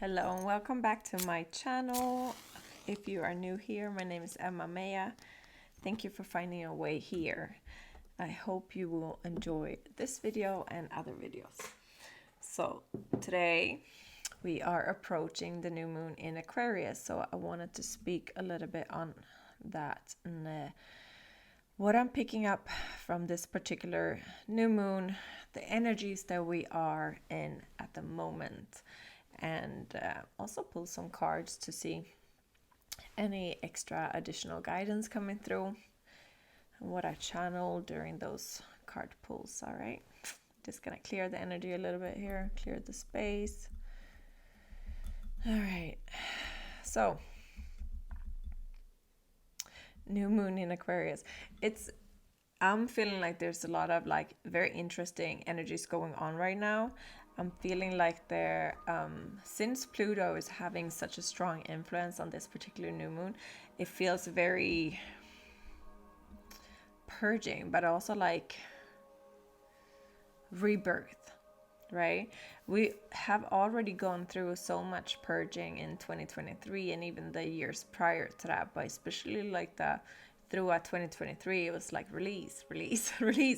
Hello and welcome back to my channel. If you are new here, my name is Mejah. Thank you for finding your way here. I hope you will enjoy this video and other videos. So today we are approaching the new moon in Aquarius, so I wanted to speak a little bit on that and what I'm picking up from this particular new moon, the energies that we are in at the moment, and also pull some cards to see any extra additional guidance coming through and what I channeled during those card pulls. All right, just gonna clear the energy a little bit here, clear the space. All right, so new moon in Aquarius. I'm feeling like there's a lot of like very interesting energies going on right now. I'm feeling like there, since Pluto is having such a strong influence on this particular new moon, it feels very purging, but also like rebirth, right? We have already gone through so much purging in 2023 and even the years prior to that, but especially like throughout 2023, it was like release, release.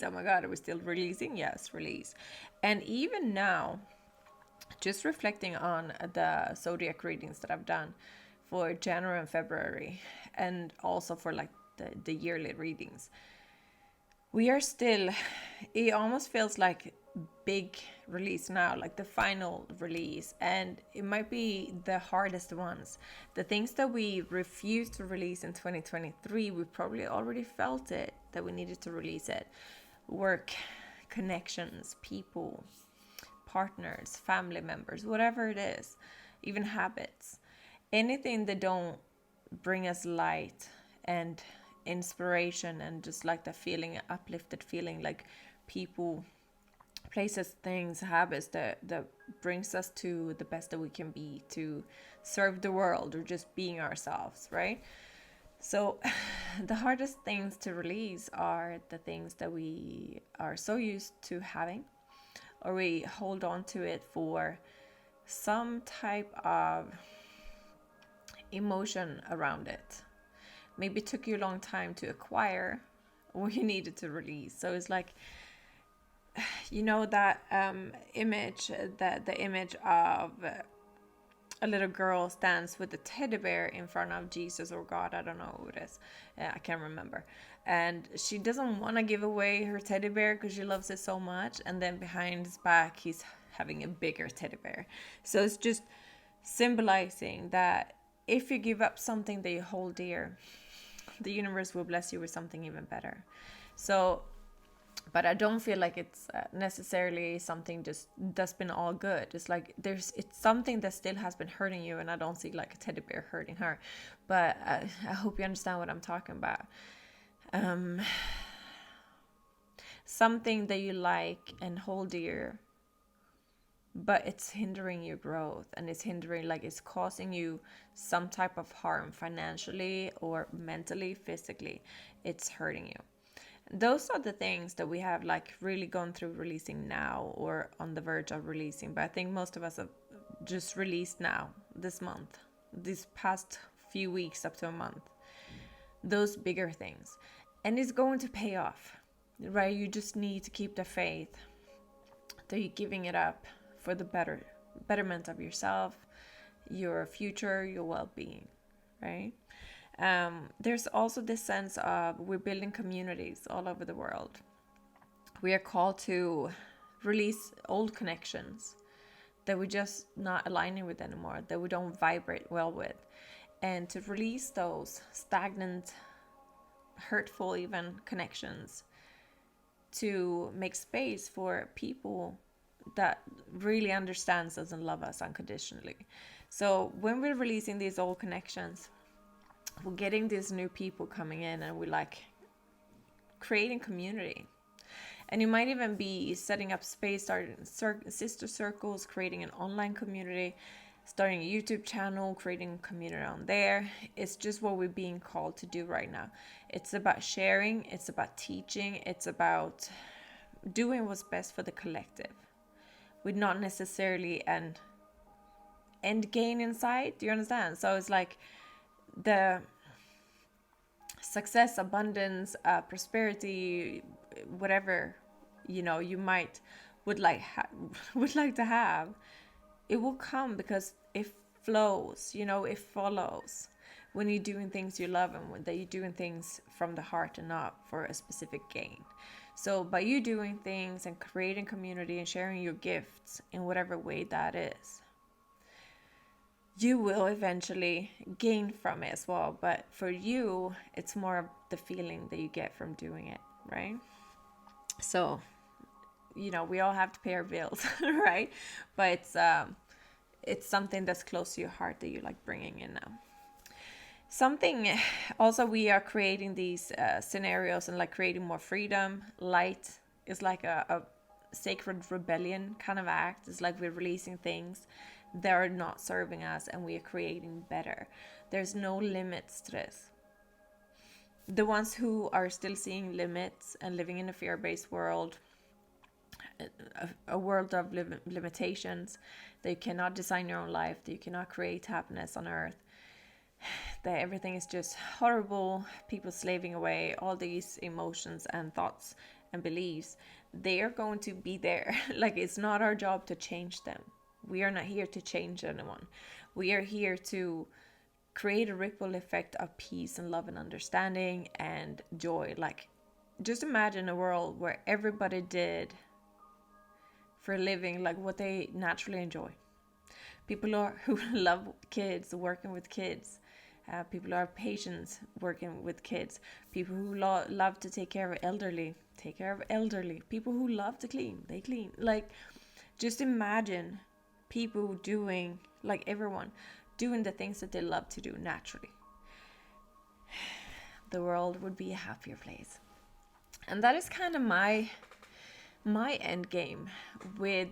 Oh my God, are we still releasing? Yes, release. And even now, just reflecting on the zodiac readings that I've done for January and February, and also for like the yearly readings, we are still, it almost feels like big release now, like the final release, and it might be the hardest ones. The things that we refused to release in 2023, we probably already felt it, that we needed to release it. Work, connections, people, partners, family members, whatever it is, even habits, anything that don't bring us light and inspiration and just like the feeling, uplifted feeling, like people, places, things, habits that brings us to the best that we can be, to serve the world or just being ourselves, right? So the hardest things to release are the things that we are so used to having, or we hold on to it for some type of emotion around it. Maybe it took you a long time to acquire, or you needed to release. So it's like, you know, that image, that the image of a little girl stands with a teddy bear in front of Jesus or God, I don't know who it is, I can't remember, and she doesn't want to give away her teddy bear because she loves it so much, and then behind his back he's having a bigger teddy bear. So it's just symbolizing that if you give up something that you hold dear, the universe will bless you with something even better. So, but I don't feel like it's necessarily something just that's been all good. It's like it's something that still has been hurting you, and I don't see like a teddy bear hurting her. But I hope you understand what I'm talking about. Something that you like and hold dear, but it's hindering your growth, and it's hindering, like it's causing you some type of harm financially or mentally, physically. It's hurting you. Those are the things that we have like really gone through releasing now, or on the verge of releasing. But I think most of us have just released now, this month, these past few weeks up to a month, those bigger things. And it's going to pay off, right? You just need to keep the faith that you're giving it up for the betterment of yourself, your future, your well-being, right? There's also this sense of we're building communities all over the world. We are called to release old connections that we're just not aligning with anymore, that we don't vibrate well with, and to release those stagnant, hurtful even connections, to make space for people that really understands us and love us unconditionally. So when we're releasing these old connections, we're getting these new people coming in, and we're like creating community. And you might even be setting up space, starting sister circles, creating an online community, starting a YouTube channel, creating a community on there. It's just what we're being called to do right now. It's about sharing, it's about teaching, it's about doing what's best for the collective, with not necessarily an end gain in sight. Do you understand? So it's like the success, abundance, prosperity, whatever, you know, you might would like would like to have, it will come because it flows, you know, it follows when you're doing things you love and when you're doing things from the heart and not for a specific gain. So by you doing things and creating community and sharing your gifts in whatever way that is, you will eventually gain from it as well. But for you, it's more of the feeling that you get from doing it, right? So, you know, we all have to pay our bills, right? But it's something that's close to your heart that you like bringing in now. Something also, we are creating these scenarios and like creating more freedom. Light is like a sacred rebellion kind of act. It's like we're releasing things that are not serving us and we are creating better. There's no limits to this. The ones who are still seeing limits and living in a fear-based world, a world of limitations, that you cannot design your own life, that you cannot create happiness on earth, that everything is just horrible, people slaving away, all these emotions and thoughts and beliefs, they are going to be there. Like, it's not our job to change them. We are not here to change anyone. We are here to create a ripple effect of peace and love and understanding and joy. Like, just imagine a world where everybody did for a living like what they naturally enjoy. People who love kids, working with kids. People who have patience working with kids. People who love to take care of elderly, take care of elderly. People who love to clean, they clean. Like, just imagine people doing, like everyone, doing the things that they love to do naturally. The world would be a happier place. And that is kind of my end game with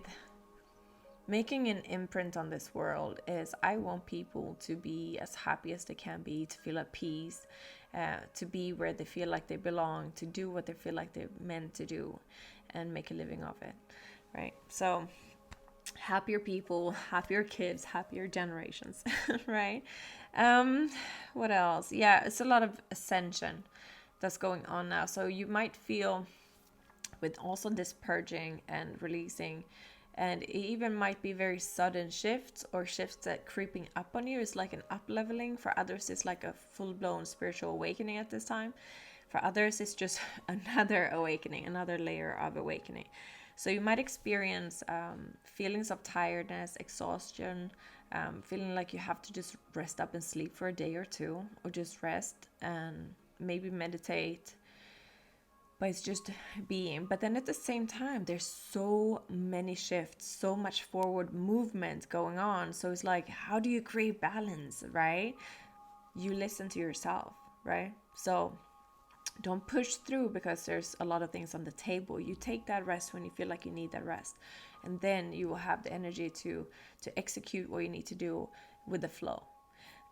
making an imprint on this world. Is I want people to be as happy as they can be, to feel at peace, to be where they feel like they belong, to do what they feel like they're meant to do, and make a living of it, right? So happier people, happier kids, happier generations, right? What else? Yeah, it's a lot of ascension that's going on now. So you might feel with also this purging and releasing, and it even might be very sudden shifts or shifts that creeping up on you. Is like an up leveling. For others, it's like a full-blown spiritual awakening at this time. For others, it's just another awakening, another layer of awakening. So you might experience feelings of tiredness, exhaustion, feeling like you have to just rest up and sleep for a day or two, or just rest and maybe meditate. But it's just being. But then at the same time, there's so many shifts, so much forward movement going on. So it's like, how do you create balance, right? You listen to yourself, right? So don't push through because there's a lot of things on the table. You take that rest when you feel like you need that rest. And then you will have the energy to execute what you need to do with the flow.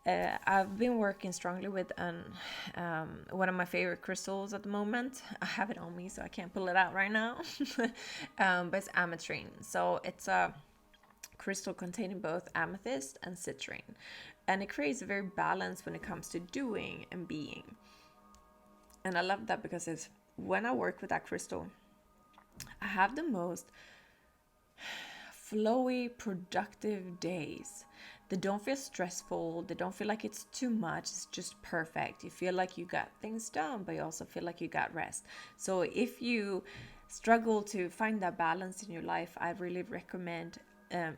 I've been working strongly with one of my favorite crystals at the moment. I have it on me, so I can't pull it out right now. But it's ametrine. So it's a crystal containing both amethyst and citrine. And it creates a very balance when it comes to doing and being. And I love that because it's when I work with that crystal, I have the most flowy, productive days. They don't feel stressful. They don't feel like it's too much. It's just perfect. You feel like you got things done, but you also feel like you got rest. So if you struggle to find that balance in your life, I really recommend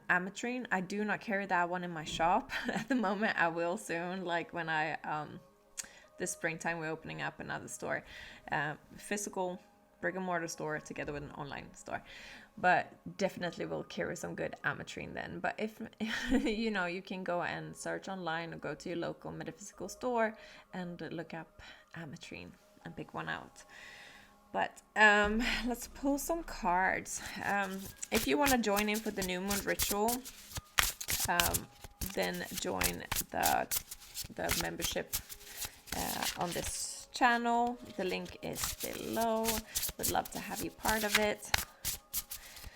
ametrine. I do not carry that one in my shop at the moment. I will soon, like when I this springtime we're opening up another store, physical brick and mortar store together with an online store. But definitely will carry some good ametrine then. But if you know, you can go and search online or go to your local metaphysical store and look up ametrine and pick one out. But let's pull some cards. If you want to join in for the new moon ritual, then join the membership on this channel. The link is below. Would love to have you part of it.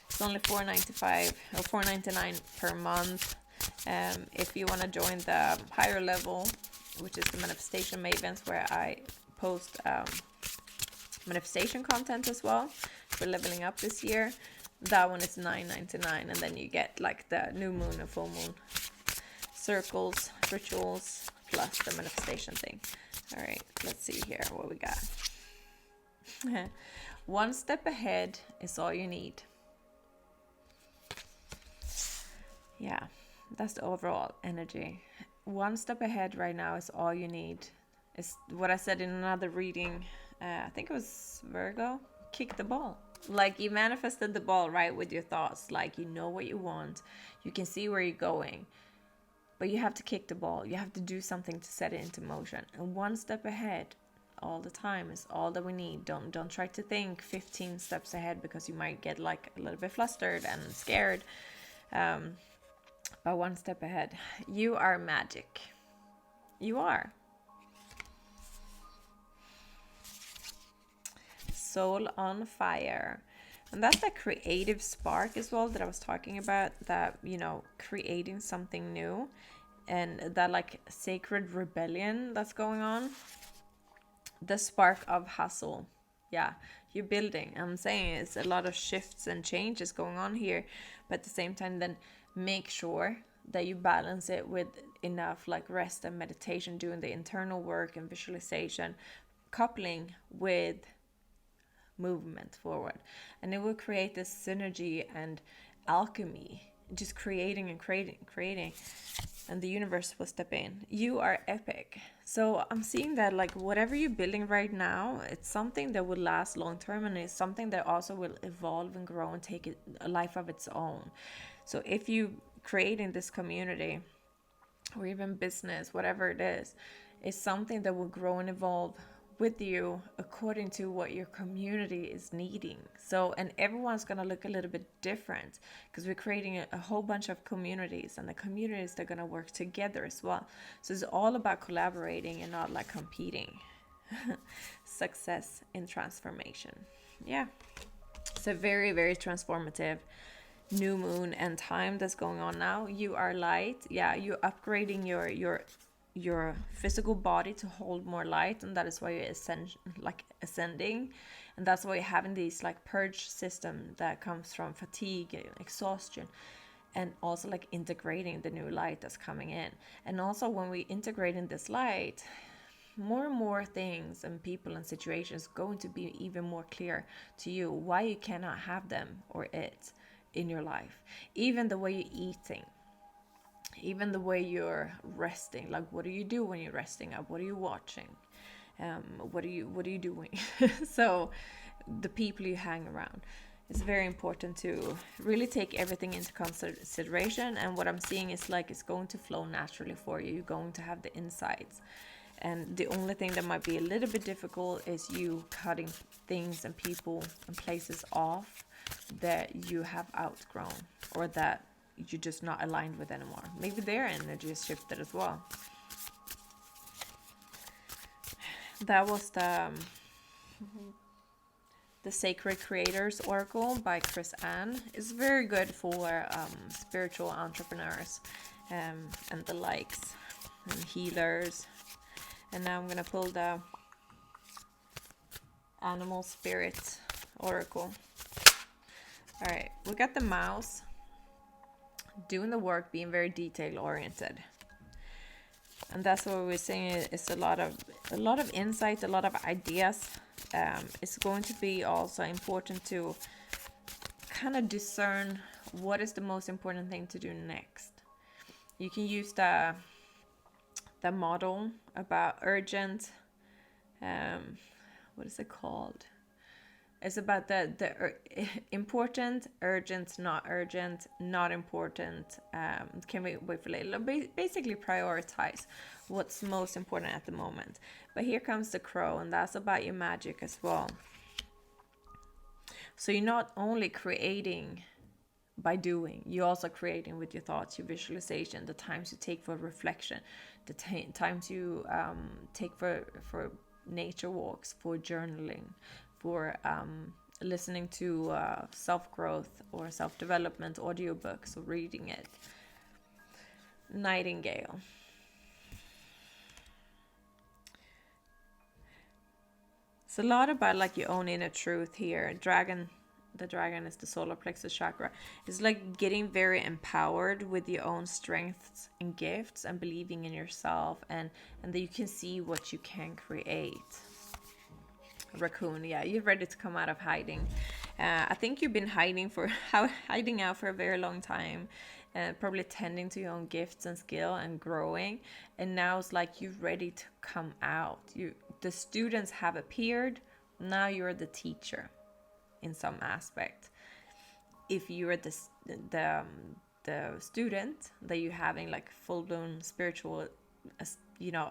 It's only $4.95 or $4.99 per month. If you want to join the higher level, which is the Manifestation Mavens, where I post manifestation content as well for leveling up this year, that one is $9.99, and then you get like the new moon and full moon circles, rituals, plus the manifestation thing. All right, let's see here what we got. One step ahead is all you need. Yeah, that's the overall energy. One step ahead right now is all you need. It's what I said in another reading. I think it was Virgo. Kick the ball. Like, you manifested the ball, right, with your thoughts. Like, you know what you want. You can see where you're going. But you have to kick the ball. You have to do something to set it into motion. And one step ahead all the time is all that we need. Don't try to think 15 steps ahead, because you might get like a little bit flustered and scared. But one step ahead. You are magic. You are. Soul on fire. And that's the creative spark as well that I was talking about, that, you know, creating something new, and that like sacred rebellion that's going on. The spark of hustle. Yeah, you're building. I'm saying it's a lot of shifts and changes going on here, but at the same time, then make sure that you balance it with enough like rest and meditation, doing the internal work and visualization, coupling with movement forward, and it will create this synergy and alchemy, just creating and creating, and the universe will step in. You are epic. So I'm seeing that like whatever you're building right now, it's something that will last long term, and it's something that also will evolve and grow and take a life of its own. So if you creating this community or even business, whatever it is, it's something that will grow and evolve with you according to what your community is needing. So, and everyone's gonna look a little bit different, because we're creating a whole bunch of communities, and the communities, they're gonna work together as well. So it's all about collaborating and not like competing. Success in transformation. Yeah. So very, very transformative new moon and time that's going on now. You are light. Yeah, you're upgrading your physical body to hold more light, and that is why you're ascending, and that's why you're having these like purge system that comes from fatigue and exhaustion, and also like integrating the new light that's coming in. And also when we integrate in this light, more and more things and people and situations going to be even more clear to you why you cannot have them or it in your life. Even the way you're eating, even the way you're resting, like what do you do when you're resting up, what are you watching, what are you doing? So the people you hang around, it's very important to really take everything into consideration. And what I'm seeing is like it's going to flow naturally for you. You're going to have the insights, and the only thing that might be a little bit difficult is you cutting things and people and places off that you have outgrown, or that you're just not aligned with anymore. Maybe their energy is shifted as well. That was the Sacred Creators Oracle by Chris Ann. It's very good for spiritual entrepreneurs and the likes, and healers. And now I'm gonna pull the Animal Spirit Oracle. All right, we got the mouse doing the work, being very detail oriented, and that's what we're saying. It's a lot of insight, a lot of ideas. It's going to be also important to kind of discern what is the most important thing to do next. You can use the model about urgent. What is it called? It's about the important, urgent, not important. Can we wait for later? Basically prioritize what's most important at the moment. But here comes the crow, and that's about your magic as well. So you're not only creating by doing, you're also creating with your thoughts, your visualization, the times you take for reflection, the times you take for nature walks, for journaling, for listening to self-growth or self-development audiobooks, or reading it. Nightingale. It's a lot about like your own inner truth here. The dragon is the solar plexus chakra. It's like getting very empowered with your own strengths and gifts and believing in yourself, and that you can see what you can create. Raccoon, yeah, you're ready to come out of hiding. I think you've been hiding out for a very long time, probably tending to your own gifts and skill and growing. And now it's like you're ready to come out. The students have appeared. Now you're the teacher, in some aspect. If you're the student, that you're having like full blown spiritual,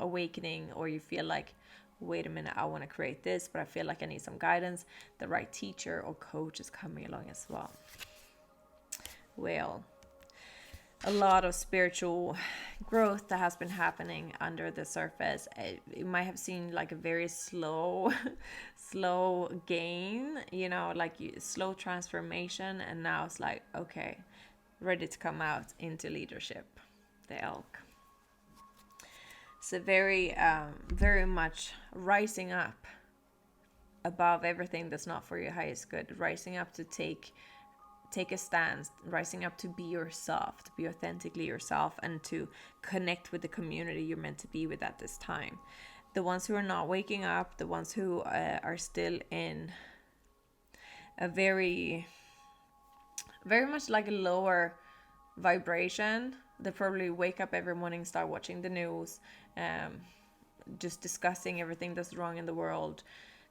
awakening, or you feel like, wait a minute, I want to create this, but I feel like I need some guidance, the right teacher or coach is coming along as well. Well, a lot of spiritual growth that has been happening under the surface. It might have seemed like a very slow gain, slow transformation, and now it's like, okay, ready to come out into leadership, the elk. So very much rising up above everything that's not for your highest good, rising up to take a stance, rising up to be yourself, to be authentically yourself, and to connect with the community you're meant to be with at this time. The ones who are not waking up, the ones who are still in a very much like a lower vibration, they probably wake up every morning, start watching the news, just discussing everything that's wrong in the world,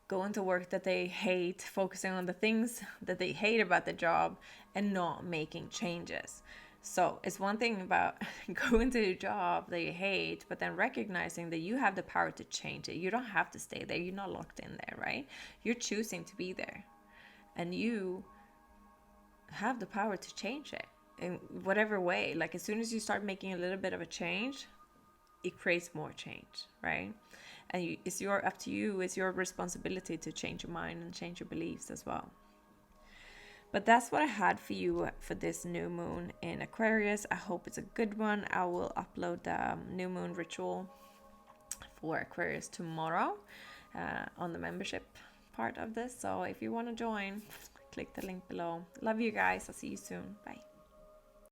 going to work that they hate, focusing on the things that they hate about the job, and not making changes. So it's one thing about going to a job that you hate, but then recognizing that you have the power to change it. You don't have to stay there. You're not locked in there, right? You're choosing to be there, and you have the power to change it in whatever way. Like as soon as you start making a little bit of a change, it creates more change, right? And it's up to you. It's your responsibility to change your mind and change your beliefs as well. But that's what I had for you for this new moon in Aquarius. I hope it's a good one. I will upload the new moon ritual for Aquarius tomorrow on the membership part of this. So if you want to join, click the link below. Love you guys. I'll see you soon. Bye.